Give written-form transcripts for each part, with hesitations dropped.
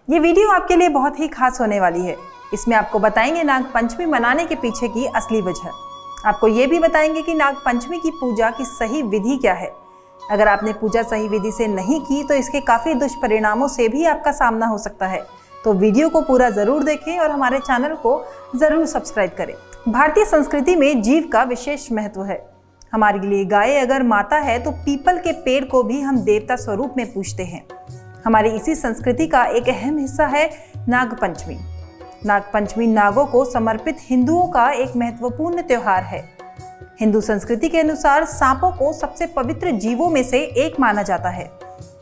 ये वीडियो आपके लिए बहुत ही खास होने वाली है। इसमें आपको बताएंगे नाग पंचमी मनाने के पीछे की असली वजह। आपको ये भी बताएंगे कि नाग पंचमी की पूजा की सही विधि क्या है। अगर आपने पूजा सही विधि से नहीं की तो इसके काफ़ी दुष्परिणामों से भी आपका सामना हो सकता है। तो वीडियो को पूरा ज़रूर देखें और हमारे चैनल को ज़रूर सब्सक्राइब करें। भारतीय संस्कृति में जीव का विशेष महत्व है। हमारे लिए गाय अगर माता है तो पीपल के पेड़ को भी हम देवता स्वरूप में पूजते हैं। हमारी इसी संस्कृति का एक अहम हिस्सा है नाग पंचमी। नाग पंचमी नागों को समर्पित हिंदुओं का एक महत्वपूर्ण त्योहार है। हिंदू संस्कृति के अनुसार सांपों को सबसे पवित्र जीवों में से एक माना जाता है।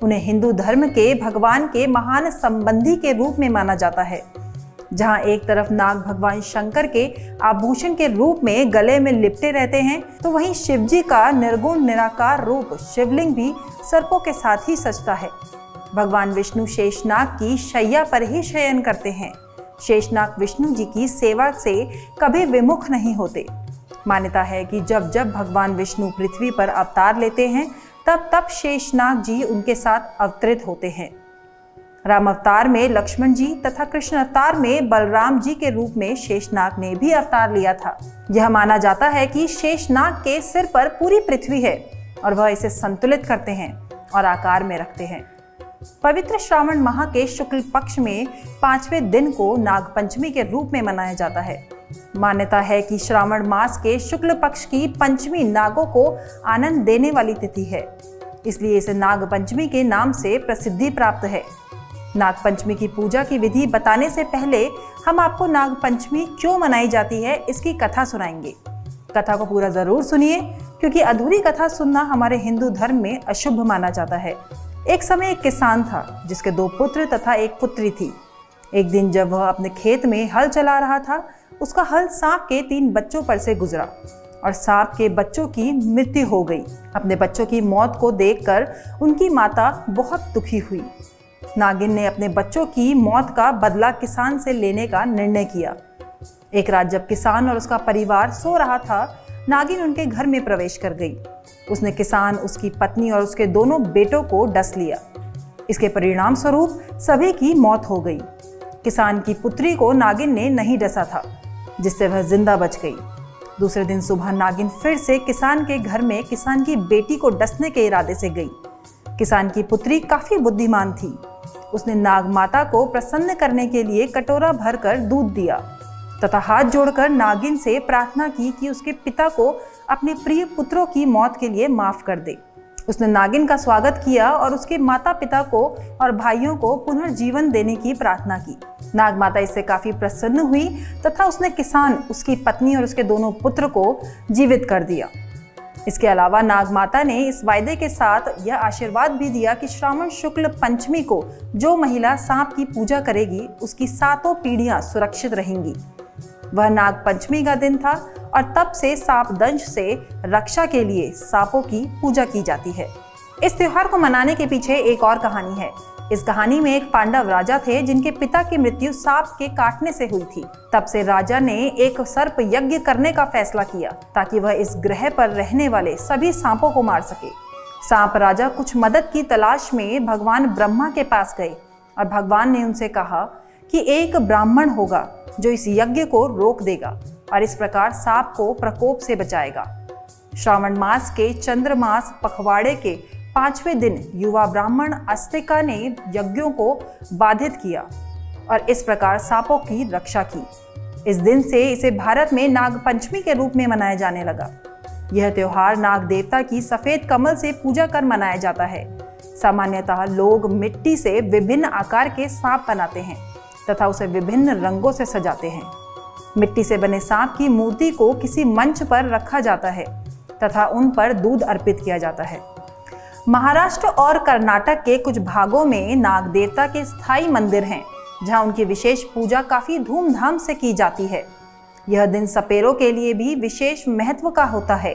उन्हें हिंदू धर्म के भगवान के महान संबंधी के रूप में माना जाता है। जहां एक तरफ नाग भगवान शंकर के आभूषण के रूप में गले में लिपटे रहते हैं, तो वहीं शिवजी का निर्गुण निराकार रूप शिवलिंग भी सर्पों के साथ ही सजता है। भगवान विष्णु शेषनाग की शैया पर ही शयन करते हैं। शेषनाग विष्णु जी की सेवा से कभी विमुख नहीं होते। मान्यता है कि जब जब भगवान विष्णु पृथ्वी पर अवतार लेते हैं तब तब शेषनाग जी उनके साथ अवतरित होते हैं। राम अवतार में लक्ष्मण जी तथा कृष्ण अवतार में बलराम जी के रूप में शेषनाग ने भी अवतार लिया था। यह माना जाता है कि शेषनाग के सिर पर पूरी पृथ्वी है और वह इसे संतुलित करते हैं और आकार में रखते हैं। पवित्र श्रावण माह के शुक्ल पक्ष में 5वें दिन को नाग पंचमी के रूप में मनाया जाता है। मान्यता है कि श्रावण मास के शुक्ल पक्ष की पंचमी नागों को आनंद देने वाली तिथि है, इसलिए इसे नाग पंचमी के नाम से प्रसिद्धि प्राप्त है। नाग पंचमी की पूजा की विधि बताने से पहले हम आपको नाग पंचमी क्यों मनाई जाती है इसकी कथा सुनाएंगे। कथा को पूरा जरूर सुनिए, क्योंकि अधूरी कथा सुनना हमारे हिंदू धर्म में अशुभ माना जाता है। एक समय एक किसान था जिसके 2 पुत्र तथा एक पुत्री थी। एक दिन जब वह अपने खेत में हल चला रहा था, उसका हल सांप के 3 बच्चों पर से गुजरा और सांप के बच्चों की मृत्यु हो गई। अपने बच्चों की मौत को देखकर उनकी माता बहुत दुखी हुई। नागिन ने अपने बच्चों की मौत का बदला किसान से लेने का निर्णय किया। एक रात जब किसान और उसका परिवार सो रहा था, नागिन उनके घर में प्रवेश कर गई। उसने किसान, उसकी पत्नी और उसके दोनों बेटों को डस लिया। इसके परिणाम स्वरूप सभी की मौत हो गई। किसान की पुत्री को नागिन ने नहीं डसा था, जिससे वह जिंदा बच गई। दूसरे दिन सुबह नागिन फिर से किसान के घर में किसान की बेटी को डसने के इरादे से गई। किसान की पुत्री काफी बुद्धिमान थी। उसने नाग माता को प्रसन्न करने के लिए कटोरा भरकर दूध दिया तथा हाथ जोड़कर नागिन से प्रार्थना की कि उसके पिता को अपने प्रिय पुत्रों की मौत के लिए माफ कर दे। उसने नागिन का स्वागत किया और उसके माता पिता को और भाइयों को पुनर्जीवन देने की प्रार्थना की। नाग माता इससे काफी प्रसन्न हुई तथा उसने किसान, उसकी पत्नी और उसके दोनों पुत्र को जीवित कर दिया। इसके अलावा नाग माता ने इस वायदे के साथ यह आशीर्वाद भी दिया कि श्रावण शुक्ल पंचमी को जो महिला सांप की पूजा करेगी उसकी 7 पीढ़ियां सुरक्षित रहेंगी। वह नाग पंचमी का दिन था और तब से सांप दंश से रक्षा के लिए सांपों की पूजा की जाती है। इस त्योहार को मनाने के पीछे एक और कहानी है। इस कहानी में एक पांडव राजा थे जिनके पिता की मृत्यु सांप के काटने से हुई थी। तब से राजा ने एक सर्प यज्ञ करने का फैसला किया ताकि वह इस ग्रह पर रहने वाले सभी सांपों को मार सके। सांप राजा कुछ मदद की तलाश में भगवान ब्रह्मा के पास गए और भगवान ने उनसे कहा कि एक ब्राह्मण होगा जो इस यज्ञ को रोक देगा और इस प्रकार सांप को प्रकोप से बचाएगा। श्रावण मास के चंद्रमास पखवाड़े के 5वें दिन युवा ब्राह्मण अस्तिका ने यज्ञों को बाधित किया और इस प्रकार सांपों की रक्षा की। इस दिन से इसे भारत में नाग पंचमी के रूप में मनाया जाने लगा। यह त्योहार नाग देवता की सफेद कमल से पूजा कर मनाया जाता है। सामान्यतः लोग मिट्टी से विभिन्न आकार के सांप बनाते हैं तथा उसे विभिन्न रंगों से सजाते हैं। मिट्टी से बने सांप की मूर्ति को किसी मंच पर रखा जाता है तथा उन पर दूध अर्पित किया जाता है। महाराष्ट्र और कर्नाटक के कुछ भागों में नाग देवता के स्थायी मंदिर हैं, जहां उनकी विशेष पूजा काफी धूमधाम से की जाती है। यह दिन सपेरों के लिए भी विशेष महत्व का होता है।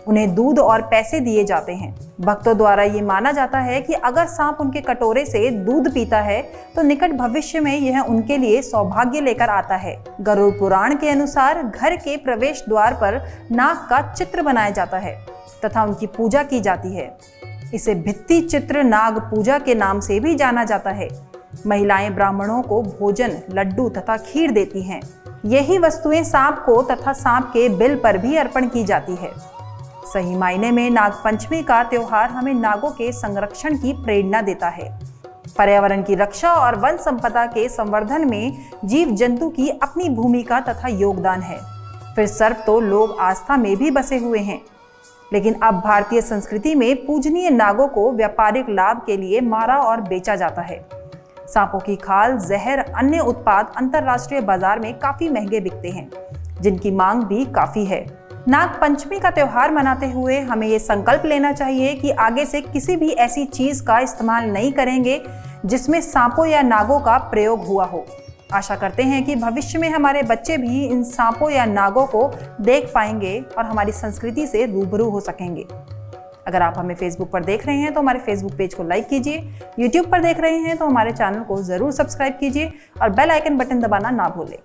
उन्हें दूध और पैसे दिए जाते हैं। भक्तों द्वारा ये माना जाता है कि अगर सांप उनके कटोरे से दूध पीता है तो निकट भविष्य में यह उनके लिए सौभाग्य लेकर आता है। गरुड़ पुराण के अनुसार घर के प्रवेश द्वार पर नाग का चित्र बनाया जाता है तथा उनकी पूजा की जाती है। इसे भित्ति चित्र नाग पूजा के नाम से भी जाना जाता है। महिलाएं ब्राह्मणों को भोजन, लड्डू तथा खीर देती हैं। यही वस्तुएं सांप को तथा सांप के बिल पर भी अर्पण की जाती है। सही मायने में नागपंचमी का त्योहार हमें नागों के संरक्षण की प्रेरणा देता है। पर्यावरण की रक्षा और वन संपदा के संवर्धन में जीव जंतु की अपनी भूमिका तथा योगदान है। फिर सर्प तो लोग आस्था में भी बसे हुए हैं, लेकिन अब भारतीय संस्कृति में पूजनीय नागों को व्यापारिक लाभ के लिए मारा और बेचा जाता है। सांपों की खाल, जहर, अन्य उत्पाद अंतरराष्ट्रीय बाजार में काफी महंगे बिकते हैं, जिनकी मांग भी काफी है। नाग पंचमी का त्योहार मनाते हुए हमें ये संकल्प लेना चाहिए कि आगे से किसी भी ऐसी चीज का इस्तेमाल नहीं करेंगे जिसमें सांपों या नागों का प्रयोग हुआ हो। आशा करते हैं कि भविष्य में हमारे बच्चे भी इन सांपों या नागों को देख पाएंगे और हमारी संस्कृति से रूबरू हो सकेंगे। अगर आप हमें फेसबुक पर देख रहे हैं तो हमारे फेसबुक पेज को लाइक कीजिए, यूट्यूब पर देख रहे हैं तो हमारे चैनल को ज़रूर सब्सक्राइब कीजिए और बेल आइकन बटन दबाना ना भूलें।